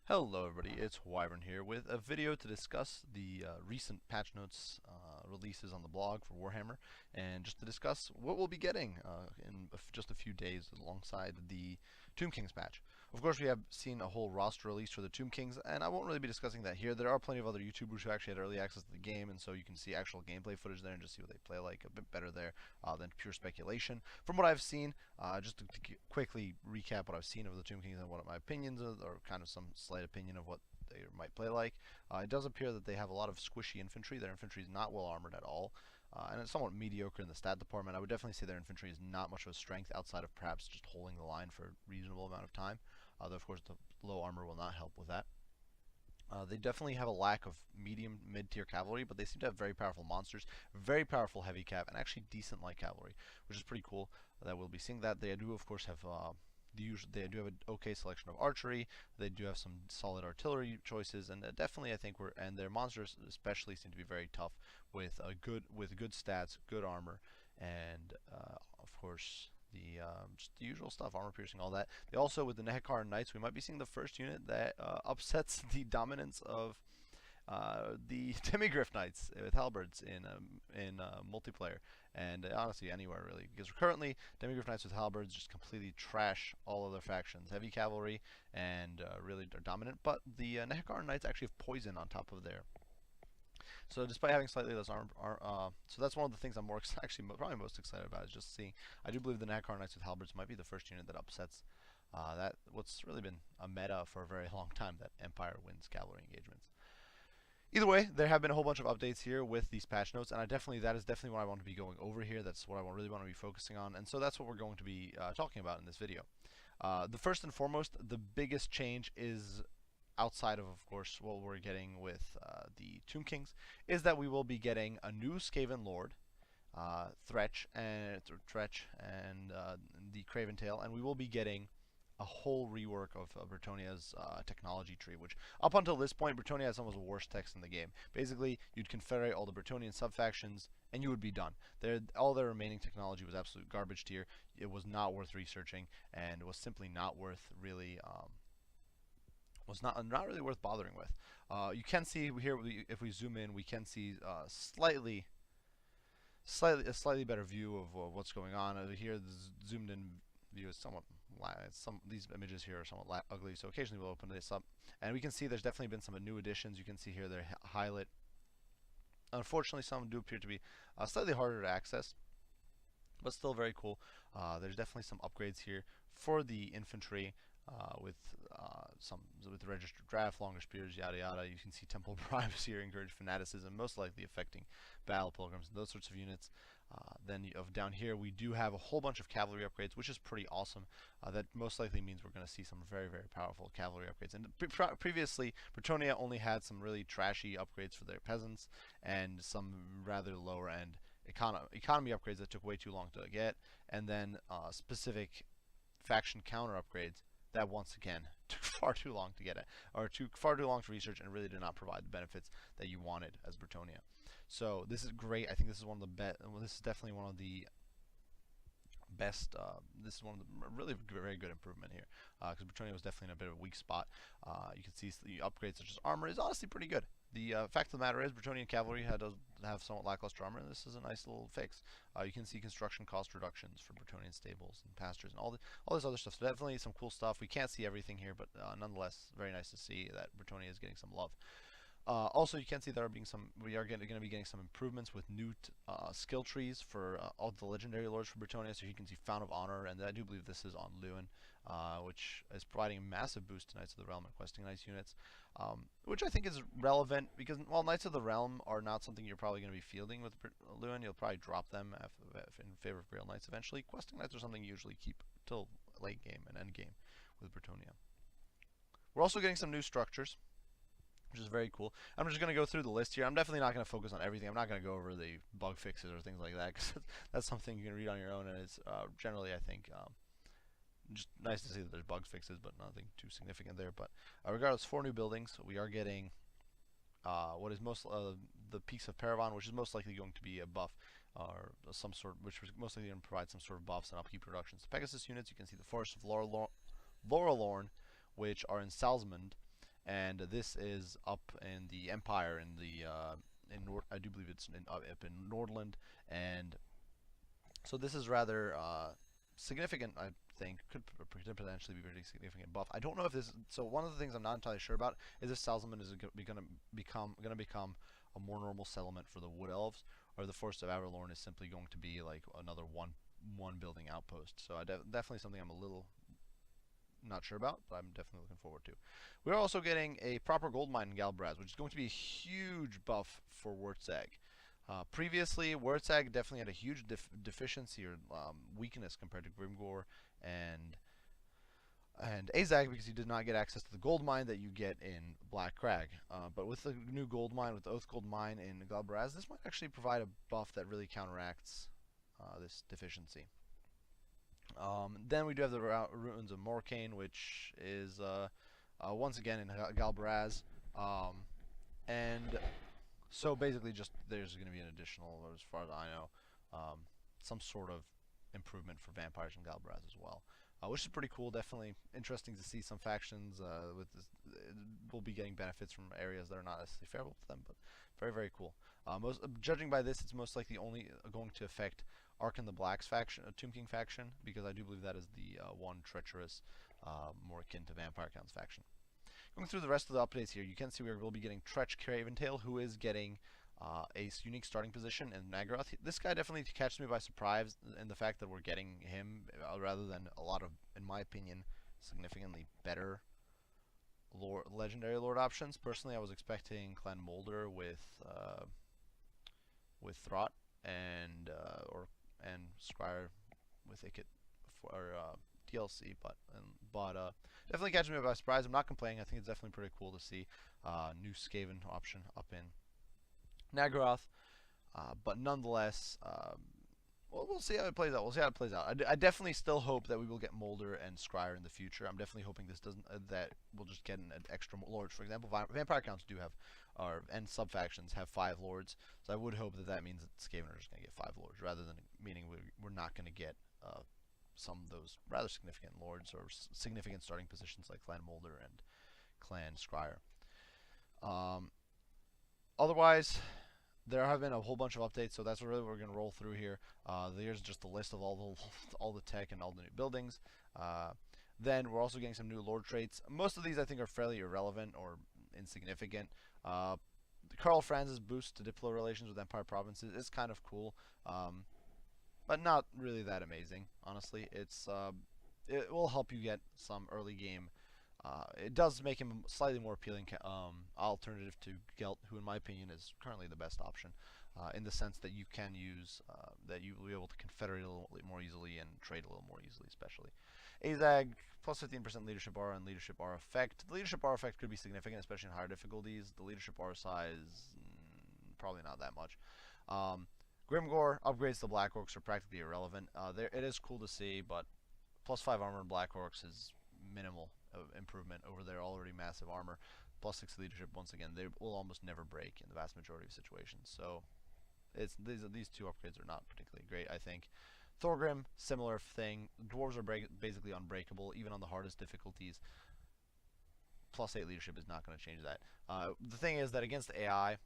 Hello everybody, it's Wyvern here with a video to discuss the recent patch notes releases on the blog for Warhammer, and just to discuss what we'll be getting in just a few days alongside the Tomb Kings patch. Of course, we have seen a whole roster release for the Tomb Kings, and I won't really be discussing that here. There are plenty of other YouTubers who actually had early access to the game, and so you can see actual gameplay footage there and just see what they play like a bit better there than pure speculation. From what I've seen, just to quickly recap what I've seen of the Tomb Kings and what my opinions are, or kind of some slight opinion of what they might play like. It does appear that they have a lot of squishy infantry. Their infantry is not well armored at all, and it's somewhat mediocre in the stat department. I would definitely say their infantry is not much of a strength outside of perhaps just holding the line for a reasonable amount of time. Though of course the low armor will not help with that. They definitely have a lack of medium mid-tier cavalry, but they seem to have very powerful monsters, very powerful heavy cav, and actually decent light cavalry, which is pretty cool. That we'll be seeing that. They do of course have they do have an okay selection of archery. They do have some solid artillery choices, and definitely I think and their monsters especially seem to be very tough with good stats, good armor, and of course just the usual stuff, armor piercing, all that. They also, with the Nehekar Knights, we might be seeing the first unit that upsets the dominance of the Demigryph Knights with halberds in multiplayer, and honestly anywhere really, because currently Demigryph Knights with halberds just completely trash all other factions. Heavy cavalry and really are dominant, but the Nehekar Knights actually have poison on top of their. So despite having slightly less armor, so that's one of the things I'm actually probably most excited about, is just seeing. I do believe the Nehekar Knights with halberds might be the first unit that upsets that what's really been a meta for a very long time, that Empire wins cavalry engagements. Either way, there have been a whole bunch of updates here with these patch notes, and that is definitely what I want to be going over here. That's what I really want to be focusing on, and so that's what we're going to be talking about in this video. The first and foremost, the biggest change is, outside of course, what we're getting with the Tomb Kings, is that we will be getting a new Skaven Lord, Threch and the Craven Tail, and we will be getting a whole rework of Bretonia's technology tree, which up until this point, Bretonia has some of the worst text in the game. Basically, you'd confederate all the Bretonian subfactions, and you would be done. All their remaining technology was absolute garbage tier. It was not worth researching, and was simply not worth really. Was not really worth bothering with. You can see here, if we zoom in, we can see a slightly better view of what's going on. Here, the zoomed in view is somewhat. These images here are somewhat ugly, so occasionally we'll open this up, and we can see there's definitely been some new additions. You can see here they're highlight. Unfortunately, some do appear to be slightly harder to access, but still very cool. There's definitely some upgrades here for the infantry. With the registered draft, longer spears, yada yada. You can see temple bribes here encourage fanaticism, most likely affecting battle pilgrims and those sorts of units. Then down here we do have a whole bunch of cavalry upgrades, which is pretty awesome. That most likely means we're going to see some very powerful cavalry upgrades. And previously, Bretonia only had some really trashy upgrades for their peasants and some rather lower end economy upgrades that took way too long to get, and then specific faction counter upgrades that once again took far too long to get it, or far too long to research, and really did not provide the benefits that you wanted as Bretonia. So this is great. I think this is one of the best. Well, this is definitely one of the best. This is one of the really very good improvement here, because Bretonia was definitely in a bit of a weak spot. You can see the upgrades such as armor is honestly pretty good. The fact of the matter is, Bretonian cavalry does have somewhat lackluster armor, and this is a nice little fix. You can see construction cost reductions for Bretonian stables and pastures and all this other stuff. So definitely some cool stuff. We can't see everything here, but nonetheless, very nice to see that Bretonia is getting some love. Also, you can see we are going to be getting some improvements with new skill trees for all the legendary lords for Bretonia. So you can see Fount of Honor, and I do believe this is on Lewin, which is providing a massive boost to Knights of the Realm and Questing Knights units, which I think is relevant because while Knights of the Realm are not something you're probably going to be fielding with Lewin, you'll probably drop them in favor of Grail Knights eventually. Questing Knights are something you usually keep till late game and end game with Bretonia. We're also getting some new structures, which is very cool. I'm just going to go through the list here. I'm definitely not going to focus on everything. I'm not going to go over the bug fixes or things like that, because that's something you can read on your own, and it's generally, I think, just nice to see that there's bug fixes, but nothing too significant there. But regardless, 4 new buildings. We are getting what is the Peaks of Paravan, which is most likely going to be a buff, or some sort, which is most likely going to provide some sort of buffs and upkeep reductions to Pegasus units. You can see the Forest of Laurelorn, which are in Salzmund, and this is up in the Empire in the I do believe it's up in Nordland, and so this is rather significant. I think could potentially be very significant buff. I don't know if this. So one of the things I'm not entirely sure about is if Salzman is going to become a more normal settlement for the Wood Elves, or the Forest of Averlorn is simply going to be like another one building outpost. So definitely something I'm a little not sure about, but I'm definitely looking forward to. We're also getting a proper gold mine in Galbraz, which is going to be a huge buff for Wurtzag. Previously, Wurtzag definitely had a huge deficiency or weakness compared to Grimgor and Azag, because you did not get access to the gold mine that you get in Black Crag. But with the new gold mine, with the Oath Gold Mine in Galbraz, this might actually provide a buff that really counteracts this deficiency. Then we do have the Ruins of Morcane, which is once again in Galbraz. And so basically just there's going to be an additional, as far as I know, some sort of improvement for vampires in Galbraz as well. Which is pretty cool. Definitely interesting to see some factions with this, will be getting benefits from areas that are not necessarily favorable to them, but very, very cool. Judging by this, it's most likely only going to affect Arkan the Black's faction, Tomb King faction, because I do believe that is the one treacherous, more akin to Vampire Count's faction. Going through the rest of the updates here, you can see we will be getting Tretch Craventail, who is getting a unique starting position in Naggaroth. This guy definitely catches me by surprise in the fact that we're getting him rather than a lot of, in my opinion, significantly better legendary lord options. Personally, I was expecting Clan Molder with Throt and Scryer with Ikit for DLC, but definitely catching me by surprise. I'm not complaining. I think it's definitely pretty cool to see new Skaven option up in Naggaroth, but nonetheless, we'll see how it plays out. We'll see how it plays out. I definitely still hope that we will get Molder and Scryer in the future. I'm definitely hoping this doesn't that we'll just get an extra lords. For example, Vampire Counts do have, and sub factions have 5 lords, so I would hope that that means that Skaven are just going to get 5 lords, rather than meaning we're not going to get some of those rather significant lords or significant starting positions like Clan Molder and Clan Scryer. Otherwise, there have been a whole bunch of updates, so that's really what we're going to roll through here. Here's just a list of all the tech and all the new buildings. Then we're also getting some new lord traits. Most of these I think are fairly irrelevant or insignificant. Karl Franz's boost to Diplo relations with Empire provinces is kind of cool, but not really that amazing. Honestly, it will help you get some early game. It does make him a slightly more appealing alternative to Gelt, who in my opinion is currently the best option, in the sense that you can use, that you will be able to confederate a little more easily and trade a little more easily, especially. Azag, plus 15% leadership aura and leadership aura effect. The leadership aura effect could be significant, especially in higher difficulties. The leadership aura size, probably not that much. Grimgor upgrades to Black Orcs are practically irrelevant. It is cool to see, but plus 5 armor in Black Orcs is minimal improvement over their already massive armor. Plus 6 leadership, once again, they will almost never break in the vast majority of situations. So these 2 upgrades are not particularly great, I think. Thorgrim, similar thing. Dwarves are basically unbreakable, even on the hardest difficulties. Plus 8 leadership is not going to change that. The thing is that against AI,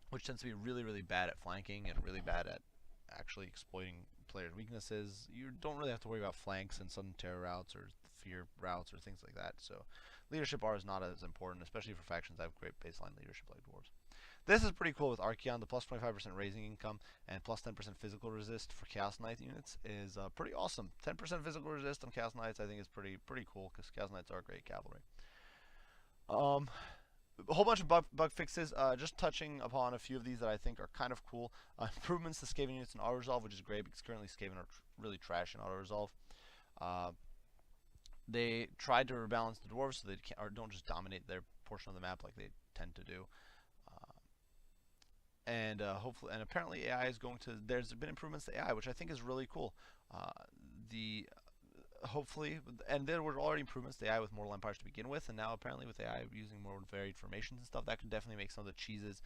which tends to be really, really bad at flanking and really bad at actually exploiting players' weaknesses, you don't really have to worry about flanks and sudden terror routes or fear routes or things like that. So leadership R is not as important, especially for factions that have great baseline leadership like dwarves. This is pretty cool with Archeon. The plus 25% raising income and plus 10% physical resist for Chaos Knight units is pretty awesome. 10% physical resist on Chaos Knights I think is pretty cool, because Chaos Knights are great cavalry. A whole bunch of bug fixes, just touching upon a few of these that I think are kind of cool. Improvements to Skaven units in auto-resolve, which is great because currently Skaven are really trash in auto-resolve. They tried to rebalance the dwarves so they don't just dominate their portion of the map like they tend to do. Hopefully, and apparently AI is going to. There's been improvements to AI, which I think is really cool. Hopefully, and there were already improvements to AI with Mortal Empires to begin with, and now apparently with AI using more varied formations and stuff, that could definitely make some of the cheeses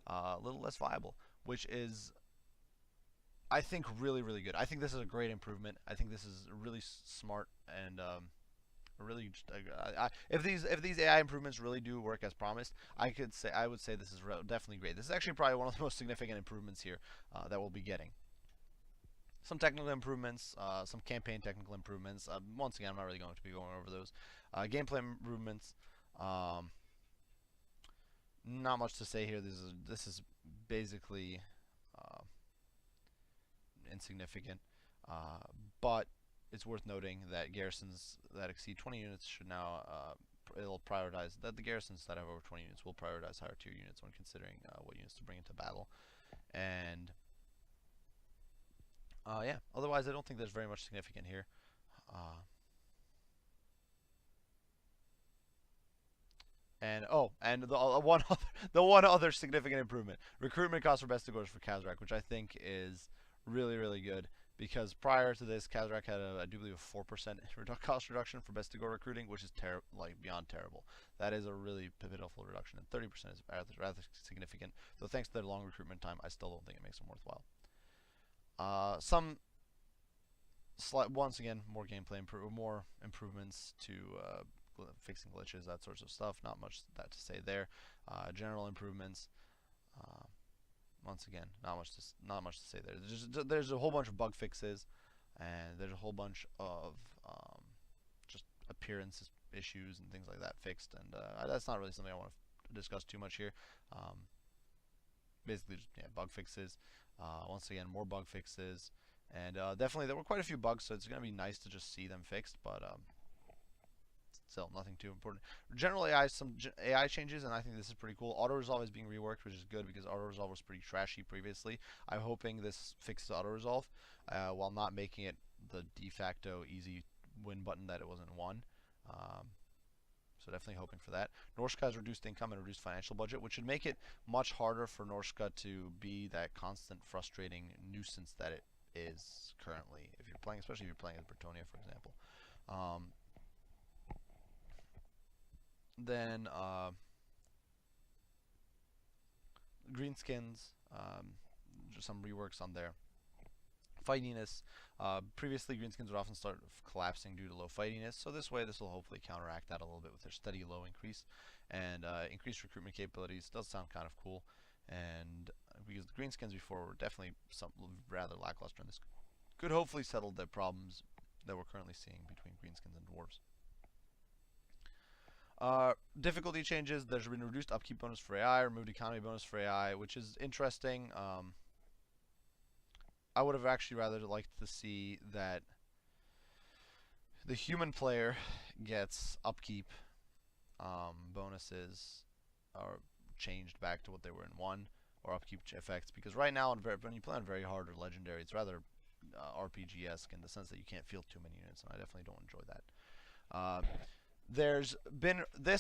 a little less viable, which is, I think, really, really good. I think this is a great improvement. I think this is really smart and really just, if these AI improvements really do work as promised, I would say this is definitely great. This is actually probably one of the most significant improvements here that we'll be getting. Some technical improvements, some campaign technical improvements. Once again, I'm not really going to be going over those. Gameplay improvements. Not much to say here. This is basically insignificant, but it's worth noting that garrisons that exceed 20 units should now it'll prioritize that the garrisons that have over 20 units will prioritize higher tier units when considering what units to bring into battle. And yeah, otherwise I don't think there's very much significant here. And the one other significant improvement: recruitment cost for Bestigors for Kazrak, which I think is really good, because prior to this, Kazrak had I do believe a 4% cost reduction for Bestigor recruiting, which is beyond terrible. That is a really pitiful reduction, and 30% is rather significant. Though thanks to their long recruitment time, I still don't think it makes them worthwhile. Once again, more gameplay more improvements to fixing glitches, that sorts of stuff. Not much that to say there. General improvements. Once again, not much to say there. There's a whole bunch of bug fixes, and there's a whole bunch of just appearance issues and things like that fixed. And that's not really something I want to discuss too much here. Basically, just bug fixes. Once again, more bug fixes, and definitely there were quite a few bugs, so it's gonna be nice to just see them fixed. But still, nothing too important. General AI, some AI changes, and I think this is pretty cool. Auto resolve is being reworked, which is good because auto resolve was pretty trashy previously. I'm hoping this fixes auto resolve while not making it the de facto easy win button that it was in 1. So definitely hoping for that. Norska has reduced income and reduced financial budget, which should make it much harder for Norska to be that constant, frustrating nuisance that it is currently. If you're playing, especially if you're playing as Bretonia, for example. Then greenskins, just some reworks on their fightiness. Previously, greenskins would often start collapsing due to low fightiness, so this will hopefully counteract that a little bit with their steady low increase. And increased recruitment capabilities does sound kind of cool, and because the greenskins before were definitely some rather lackluster, and this could hopefully settle the problems that we're currently seeing between greenskins and dwarves. Difficulty changes. There's been reduced upkeep bonus for AI, removed economy bonus for AI, which is interesting. I would have actually rather liked to see that the human player gets upkeep bonuses are changed back to what they were in 1, or upkeep effects, because right now when you play on very hard or legendary, it's rather RPG-esque in the sense that you can't field too many units, and I definitely don't enjoy that. This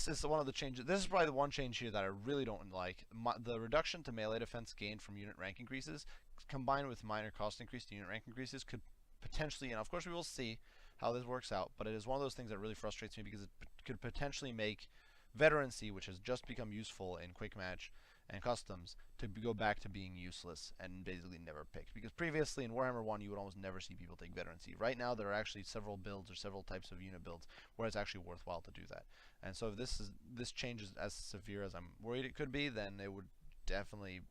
is one of the changes. This is probably the one change here that I really don't like. The reduction to melee defense gained from unit rank increases, combined with minor cost increase to unit rank increases, could potentially, and of course we will see how this works out, but it is one of those things that really frustrates me because it could potentially make veterancy, which has just become useful in quick match and customs, to go back to being useless and basically never picked. Because previously in Warhammer 1 you would almost never see people take veterancy. Right now there are actually several builds or several types of unit builds where it's actually worthwhile to do that. And so if this change is as severe as I'm worried it could be, then it would definitely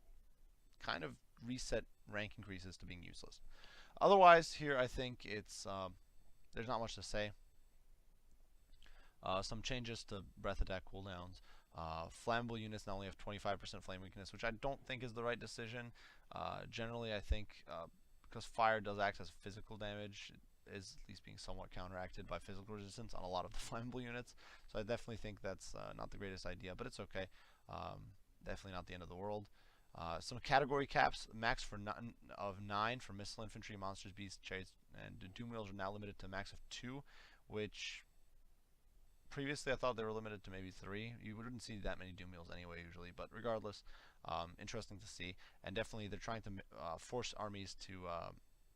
kind of reset rank increases to being useless. Otherwise here I think it's there's not much to say. Some changes to breath attack cooldowns. Flammable units now only have 25% flame weakness, which I don't think is the right decision. Generally, I think because fire does act as physical damage, it is at least being somewhat counteracted by physical resistance on a lot of the flammable units. So I definitely think that's not the greatest idea, but it's okay. Definitely not the end of the world. Some category caps, max of 9 for missile infantry, monsters, beasts, chariots, and doom wheels are now limited to a max of 2, which previously I thought they were limited to maybe 3. You wouldn't see that many doom wheels anyway usually, but regardless, interesting to see. And definitely they're trying to force armies to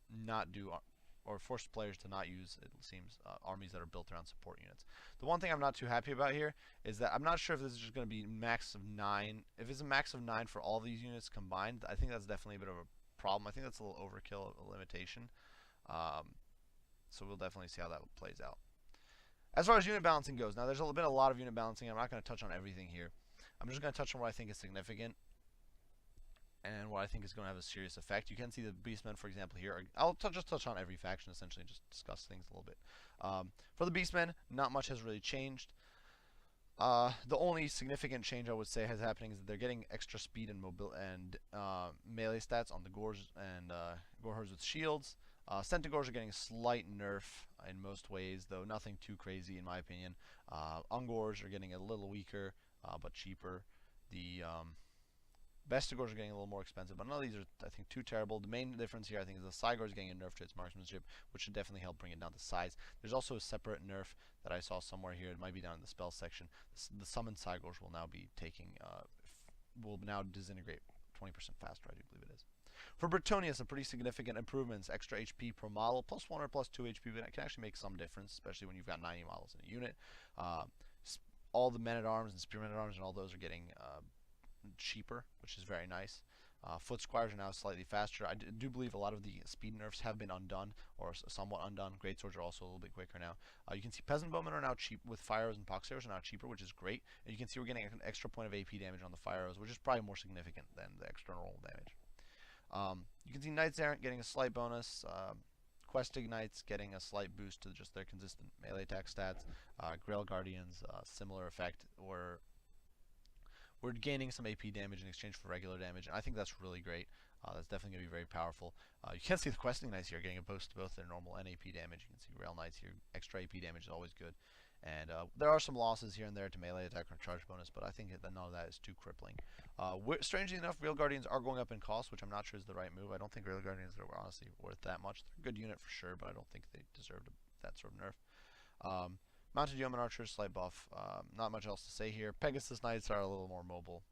not do, or force players to not use, it seems, armies that are built around support units. The one thing I'm not too happy about here is that I'm not sure if this is just going to be max of 9. If it's a max of 9 for all these units combined, I think that's definitely a bit of a problem. I think that's a little overkill of a limitation. So we'll definitely see how that plays out. As far as unit balancing goes, now there's been a lot of unit balancing. I'm not going to touch on everything here. I'm just going to touch on what I think is significant and what I think is going to have a serious effect. You can see the Beastmen, for example, here. I'll just touch on every faction, essentially, and just discuss things a little bit. For the Beastmen, not much has really changed. The only significant change I would say has happening is that they're getting extra speed and melee stats on the Gores and Gorehordes with shields. Centaurs are getting a slight nerf in most ways, though nothing too crazy in my opinion. Ungors are getting a little weaker, but cheaper. The Bestigors are getting a little more expensive, but none of these are, I think, too terrible. The main difference here, I think, is the Cygor is getting a nerf to its marksmanship, which should definitely help bring it down to size. There's also a separate nerf that I saw somewhere here. It might be down in the spell section. The summoned Cygors will now be taking, will now disintegrate 20% faster, I do believe it is. For Bretonnia, some pretty significant improvements. Extra HP per model, plus 1 or plus 2 HP, but it can actually make some difference, especially when you've got 90 models in a unit. All the men-at-arms and spearmen-at-arms and all those are getting cheaper, which is very nice. Foot squires are now slightly faster. I do believe a lot of the speed nerfs have been undone, or somewhat undone. Great swords are also a little bit quicker now. You can see peasant bowmen are now cheap, with fire arrows and pox arrows are now cheaper, which is great. And you can see we're getting an extra point of AP damage on the fire arrows, which is probably more significant than the external roll damage. You can see Knights Errant getting a slight bonus. Questing Knights getting a slight boost to just their consistent melee attack stats. Grail Guardians, similar effect, or we're gaining some AP damage in exchange for regular damage, and I think that's really great. That's definitely going to be very powerful. You can see the Questing Knights here getting a boost to both their normal and AP damage. You can see Grail Knights here. Extra AP damage is always good. And there are some losses here and there to melee attack or charge bonus, but I think that none of that is too crippling. Strangely enough, Grail Guardians are going up in cost, which I'm not sure is the right move. I don't think Grail Guardians are honestly worth that much. They're a good unit for sure, but I don't think they deserve that sort of nerf. Mounted Yeoman Archers, slight buff. Not much else to say here. Pegasus Knights are a little more mobile.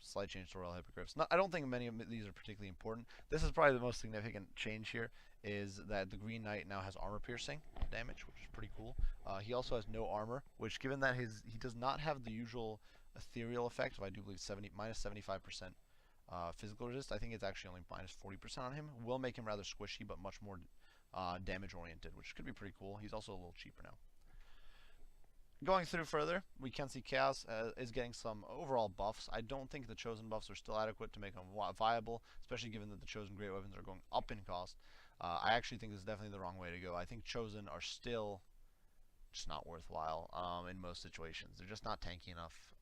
Slight change to Royal Hippogriffs. I don't think many of these are particularly important. This is probably the most significant change here, is that the Green Knight now has armor piercing damage, which is pretty cool. He also has no armor, which, given that he does not have the usual ethereal effect of, I do believe, minus 75% physical resist, I think it's actually only minus 40% on him. Will make him rather squishy, but much more damage oriented, which could be pretty cool. He's also a little cheaper now. Going through further, we can see Chaos is getting some overall buffs. I don't think the Chosen buffs are still adequate to make them viable, especially given that the Chosen Great Weapons are going up in cost. I actually think this is definitely the wrong way to go. I think Chosen are still just not worthwhile in most situations. They're just not tanky enough,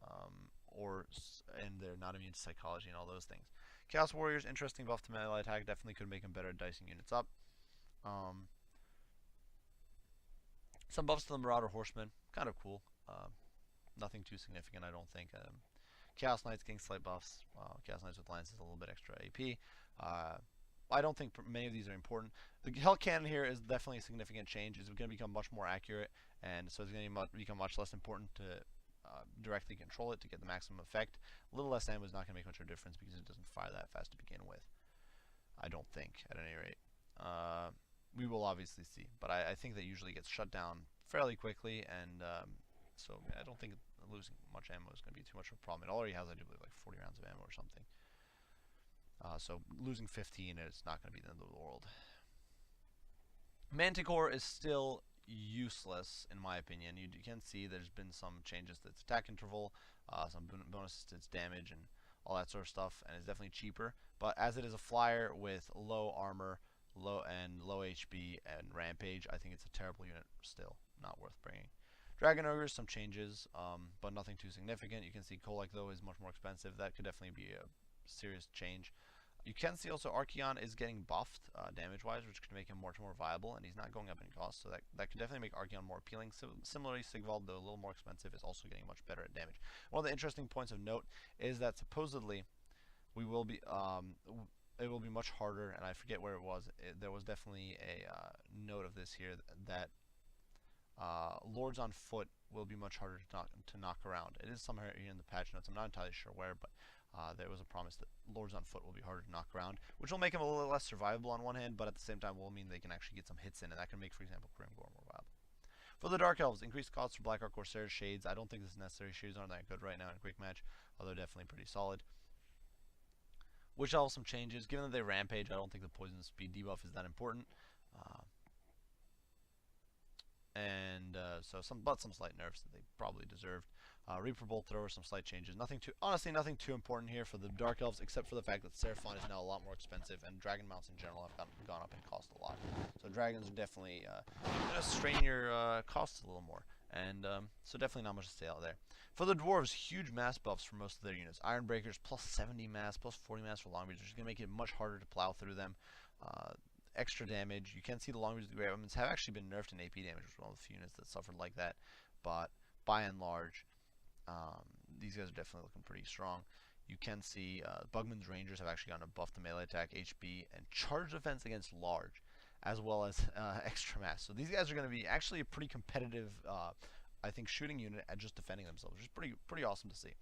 and they're not immune to psychology and all those things. Chaos Warriors, interesting buff to melee attack, definitely could make them better at dicing units up. Some buffs to the Marauder Horsemen, kind of cool. Nothing too significant, I don't think. Chaos Knights getting slight buffs. Chaos Knights with Lances, a little bit extra AP. I don't think many of these are important. The Hell Cannon here is definitely a significant change. It's going to become much more accurate, and so it's going to become much less important to directly control it to get the maximum effect. A little less ammo is not going to make much of a difference because it doesn't fire that fast to begin with. I don't think, at any rate. We will obviously see, but I think that usually gets shut down fairly quickly, and so I don't think losing much ammo is going to be too much of a problem. It already has, I do believe, like 40 rounds of ammo or something. So losing 15 is not going to be the end of the world. Manticore is still useless, in my opinion. You can see there's been some changes to its attack interval, some bonuses to its damage, and all that sort of stuff, and it's definitely cheaper. But as it is a flyer with low armor, low HP, and rampage, I think it's a terrible unit still, not worth bringing. Dragon Ogres, some changes, but nothing too significant. You can see Kolek, though, is much more expensive. That could definitely be a serious change. You can see also Archeon is getting buffed damage-wise, which could make him much more viable, and he's not going up in cost, so that could definitely make Archeon more appealing. So, similarly, Sigvald, though a little more expensive, is also getting much better at damage. One of the interesting points of note is that supposedly we will be it will be much harder, and I forget where it was. There was definitely a note of this here that Lords on Foot will be much harder to knock around. It is somewhere here in the patch notes. I'm not entirely sure where, but there was a promise that Lords on Foot will be harder to knock around, which will make them a little less survivable on one hand, but at the same time will mean they can actually get some hits in, and that can make, for example, Grimgor more viable. For the Dark Elves, increased costs for Black Ark Corsairs, Shades. I don't think this is necessary. Shades aren't that good right now in a quick match, although definitely pretty solid. Witch Elves, some changes. Given that they rampage, I don't think the poison speed debuff is that important. and some slight nerfs that they probably deserved. Reaper Bolt Thrower, some slight changes. Honestly, nothing too important here for the Dark Elves, except for the fact that Seraphon is now a lot more expensive, and Dragon Mounts in general have gone up in cost a lot. So dragons are definitely going to strain your costs a little more, and so definitely not much to say out there. For the Dwarves, huge mass buffs for most of their units. Iron Breakers plus 70 mass, plus 40 mass for Longbeards, which is going to make it much harder to plow through them. Extra damage. You can see the Longbeards with the Great Weapons have actually been nerfed in AP damage, which was one of the few units that suffered like that. But by and large, these guys are definitely looking pretty strong. You can see Bugman's Rangers have actually gotten a buff to melee attack, HP, and charge defense against large, as well as extra mass. So these guys are going to be actually a pretty competitive, I think, shooting unit at just defending themselves, which is pretty awesome to see.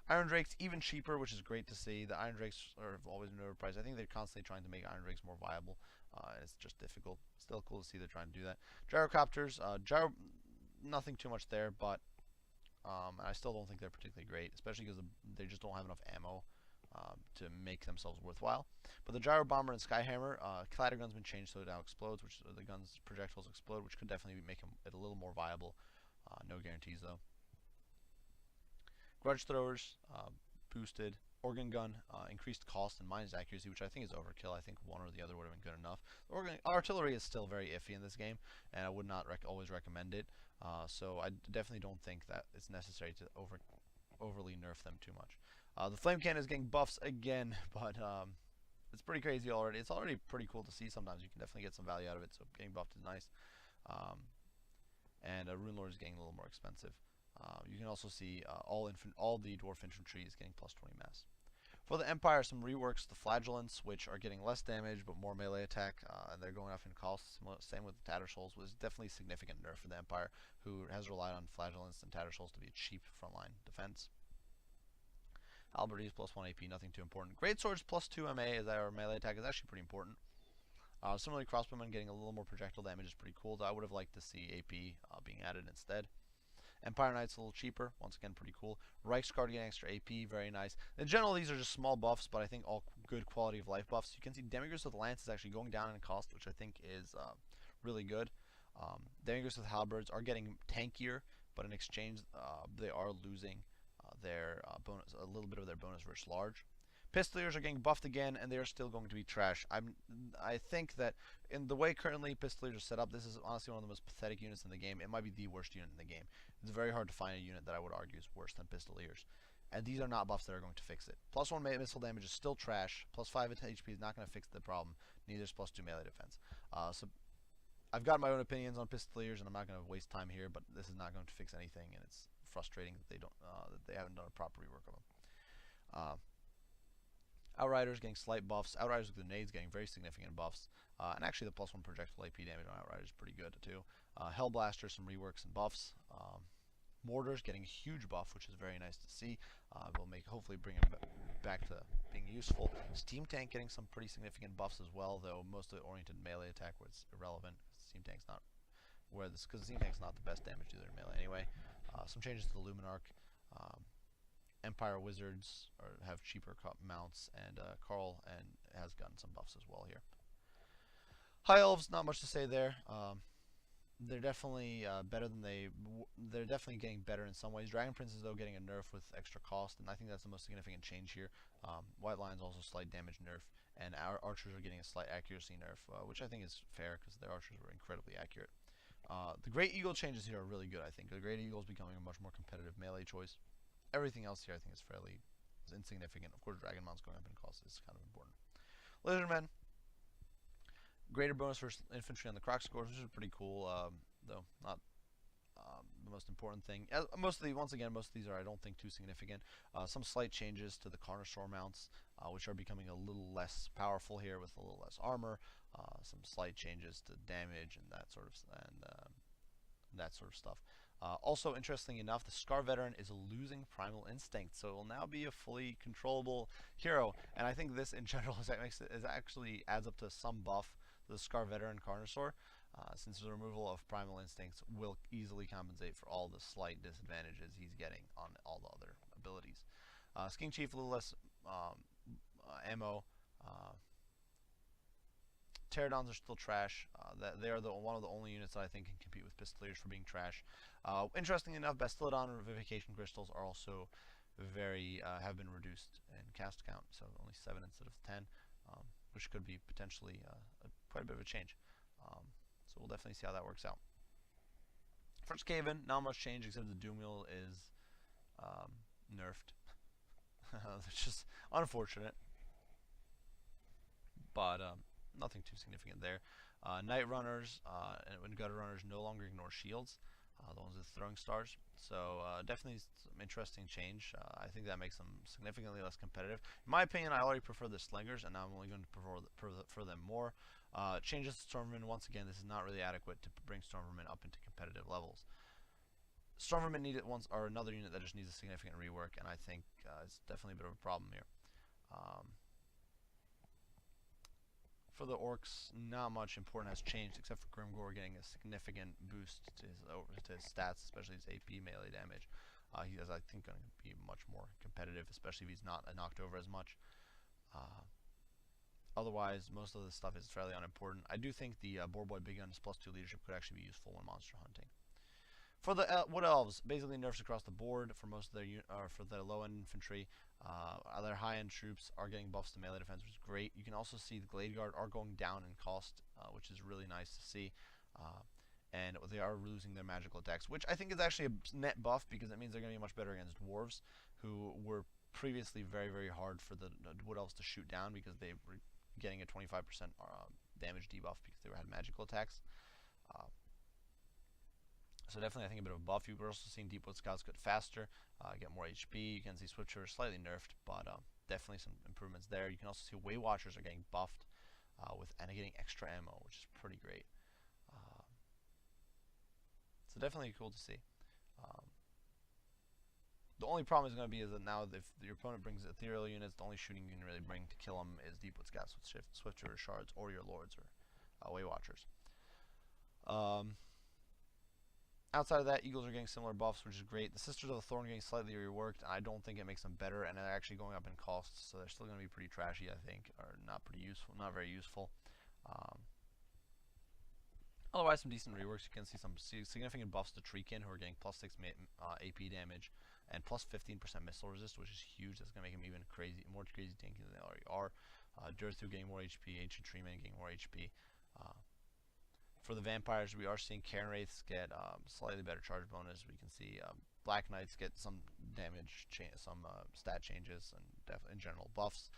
Iron Drakes even cheaper, which is great to see. The Iron Drakes have always been overpriced. I think they're constantly trying to make Iron Drakes more viable. It's just difficult. Still cool to see they're trying to do that. Gyrocopters, nothing too much there, but I still don't think they're particularly great, especially because they just don't have enough ammo to make themselves worthwhile. But the Gyro Bomber and Skyhammer, Clattergun's been changed so it now explodes, which the gun's projectiles explode, which could definitely make it a little more viable. No guarantees though. Grudge Throwers, boosted. Organ Gun, increased cost and minus accuracy, which I think is overkill. I think one or the other would have been good enough. Artillery is still very iffy in this game, and I would not always recommend it. So I definitely don't think that it's necessary to overly nerf them too much. The Flame Cannon is getting buffs again, but it's pretty crazy already. It's already pretty cool to see sometimes. You can definitely get some value out of it, so getting buffed is nice. And Rune Lord is getting a little more expensive. You can also see all the Dwarf Infantry is getting plus 20 mass. For the Empire, some reworks. The Flagellants, which are getting less damage but more melee attack, and they're going up in cost. Same with the Tattersouls, was definitely a significant nerf for the Empire, who has relied on Flagellants and Tattersouls to be a cheap frontline defense. Halberdies plus 1 AP, nothing too important. Great Swords plus 2 MA as our melee attack is actually pretty important. Similarly, Crossbowmen getting a little more projectile damage is pretty cool, though I would have liked to see AP being added instead. Empire Knight's a little cheaper, once again pretty cool. Reichsguard getting extra AP, very nice. In general, these are just small buffs, but I think all good quality of life buffs. You can see Demigrus with Lance is actually going down in cost, which I think is really good. Demigrus with Halberds are getting tankier, but in exchange, they are losing their bonus, a little bit of their bonus versus large. Pistoliers are getting buffed again, and they are still going to be trash. I think that in the way currently Pistoliers are set up, this is honestly one of the most pathetic units in the game. It might be the worst unit in the game. It's very hard to find a unit that I would argue is worse than Pistoliers. And these are not buffs that are going to fix it. Plus 1 missile damage is still trash. Plus 5 HP is not going to fix the problem. Neither is plus 2 melee defense. So I've got my own opinions on Pistoliers, and I'm not going to waste time here, but this is not going to fix anything, and it's frustrating that they haven't done a proper rework of them. Outriders getting slight buffs. Outriders with grenades getting very significant buffs. And actually the plus 1 projectile AP damage on Outriders is pretty good too. Hellblaster, some reworks and buffs. Mortars getting a huge buff, which is very nice to see. Will hopefully bring them back to being useful. Steam Tank getting some pretty significant buffs as well, though most of it oriented melee attack was irrelevant. Steam Tank's not because Steam Tank's not the best damage dealer in melee anyway. Some changes to the Luminarch. Empire Wizards have cheaper mounts, and Carl has gotten some buffs as well here. High Elves, not much to say there. They're definitely better than they're definitely getting better in some ways. Dragon Princes though getting a nerf with extra cost, and I think that's the most significant change here. White Lions also slight damage nerf, and our archers are getting a slight accuracy nerf, which I think is fair because their archers were incredibly accurate. The Great Eagle changes here are really good. I think the Great Eagle is becoming a much more competitive melee choice. Everything else here I think is fairly insignificant. Of course, Dragon Mounts going up in cost is kind of important. Lizardmen, greater bonus for infantry on the Croc scores, which is pretty cool, though not the most important thing. Once again, most of these are I don't think too significant. Some slight changes to the Carnosaur mounts, which are becoming a little less powerful here with a little less armor. Some slight changes to damage and that sort of stuff. Also, interestingly enough, the Scar Veteran is losing Primal Instinct, so it will now be a fully controllable hero. And I think this, in general, actually adds up to some buff to the Scar Veteran Carnosaur, since the removal of Primal Instincts will easily compensate for all the slight disadvantages he's getting on all the other abilities. Sking Chief, a little less ammo. Pterodons are still trash. That they are one of the only units that I think can compete with Pistoliers for being trash. Interestingly enough, Bastillodon Revivification Crystals are also very have been reduced in cast count, so only 7 instead of 10, which could be potentially quite a bit of a change. So we'll definitely see how that works out. First Cave-In, not much change except the Doom Wheel is nerfed. It's just unfortunate, but nothing too significant there. Night Runners and Gutter Runners no longer ignore shields, the ones with throwing stars. So definitely some interesting change. I think that makes them significantly less competitive. In my opinion, I already prefer the Slingers, and now I'm only going to prefer them more. Changes to Stormvermin. Once again, this is not really adequate to bring Stormvermin up into competitive levels. Stormvermin are another unit that just needs a significant rework, and I think it's definitely a bit of a problem here. For the Orcs, not much important has changed except for Grimgor getting a significant boost to his stats, especially his AP melee damage. He is, I think, going to be much more competitive, especially if he's not knocked over as much. Otherwise, most of this stuff is fairly unimportant. I do think the Boarboy Big Guns +2 leadership could actually be useful when monster hunting. For the Wood Elves, basically nerfs across the board for most of their for the low-end infantry. Their high-end troops are getting buffs to melee defense, which is great. You can also see the Glade Guard are going down in cost, which is really nice to see. And they are losing their magical attacks, which I think is actually a net buff because it means they're going to be much better against dwarves, who were previously very, very hard for the Wood Elves to shoot down because they were getting a 25% damage debuff because they had magical attacks. So definitely, I think a bit of a buff. You were also seeing Deepwood Scouts get faster, get more HP. You can see Switcher slightly nerfed, but definitely some improvements there. You can also see Way Watchers are getting buffed and getting extra ammo, which is pretty great. So definitely cool to see. The only problem is going to be is that now if your opponent brings ethereal units, the only shooting you can really bring to kill them is Deepwood Scouts with Swifter Shards or your Lords or Way Watchers. Outside of that, Eagles are getting similar buffs, which is great. The Sisters of the Thorn getting slightly reworked, and I don't think it makes them better, and they're actually going up in costs, so they're still going to be pretty trashy, I think, or not very useful. Otherwise, some decent reworks. You can see some significant buffs to Treekin, who are getting +6 AP damage and +15% missile resist, which is huge. That's going to make them even more crazy tanky than they already are. Durthu getting more HP, Ancient Treeman getting more HP. For the Vampires, we are seeing Cairn Wraiths get slightly better charge bonus. We can see Black Knights get some damage, some stat changes, and in general buffs.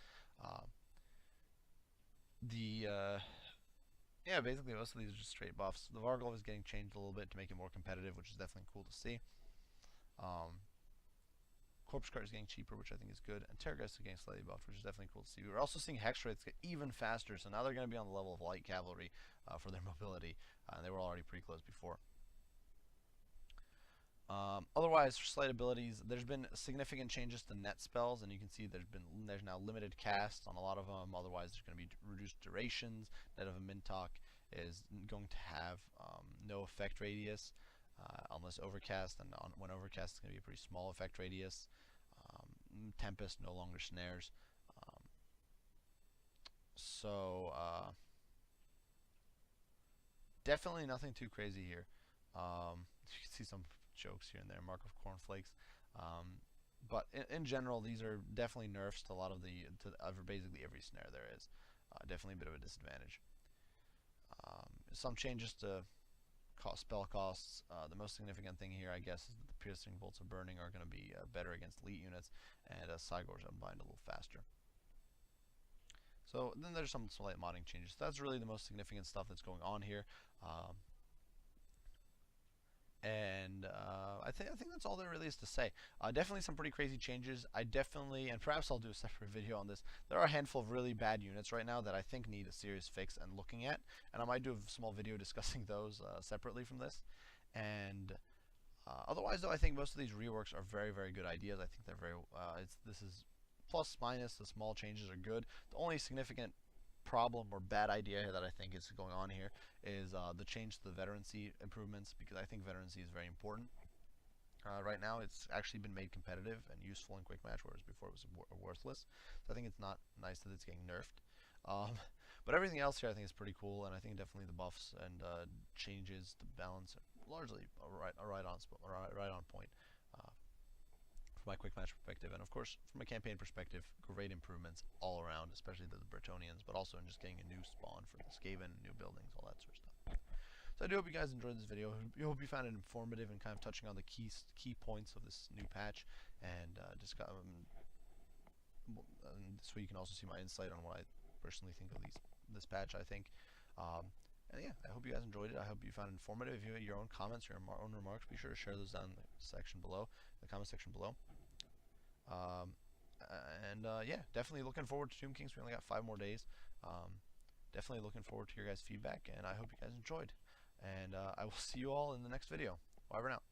Yeah, basically most of these are just straight buffs. The Varghulf is getting changed a little bit to make it more competitive, which is definitely cool to see. Corpse Cart is getting cheaper, which I think is good, and Terrorgeist is getting slightly buffed, which is definitely cool to see. We're also seeing Hex Wraiths get even faster, so now they're going to be on the level of Light Cavalry for their mobility, and they were already pretty close before. Otherwise, for slight abilities, there's been significant changes to net spells, and you can see there's now limited casts on a lot of them. Otherwise, there's going to be reduced durations. Net of a Mintok is going to have no effect radius unless overcast, and when overcast, it's going to be a pretty small effect radius. Tempest no longer snares. Definitely nothing too crazy here. You can see some jokes here and there, Mark of Cornflakes. But in general, these are definitely nerfs to a lot of basically every snare there is. Definitely a bit of a disadvantage. Some changes to spell costs. The most significant thing here, I guess, is that the Piercing Bolts of Burning are going to be better against elite units, and Cygors Unbind a little faster. So then there's some slight modding changes. That's really the most significant stuff that's going on here. I think that's all there really is to say. Definitely some pretty crazy changes. And perhaps I'll do a separate video on this. There are a handful of really bad units right now that I think need a serious fix and looking at, and I might do a small video discussing those separately from this. And otherwise, though, I think most of these reworks are very, very good ideas. I think they're very. This is plus minus. The small changes are good. The only significant problem or bad idea that I think is going on here is the change to the veterancy improvements, because I think veterancy is very important. Right now, it's actually been made competitive and useful in quick match, whereas before it was worthless. So I think it's not nice that it's getting nerfed. But everything else here I think is pretty cool, and I think definitely the buffs and changes, the balance are largely right on point. From my quick match perspective, and of course from a campaign perspective, great improvements all around, especially the Bretonnians, but also in just getting a new spawn for the Skaven, new buildings, all that sort of stuff. So I do hope you guys enjoyed this video. I hope you found it informative and kind of touching on the key points of this new patch, and this way you can also see my insight on what I personally think of this patch. I think. And yeah, I hope you guys enjoyed it. I hope you found it informative. If you have your own comments or your own remarks, be sure to share those down in the section below, the comment section below. Yeah, definitely looking forward to Tomb Kings. We only got 5 more days. Definitely looking forward to your guys' feedback, and I hope you guys enjoyed. And I will see you all in the next video. Wyvern out.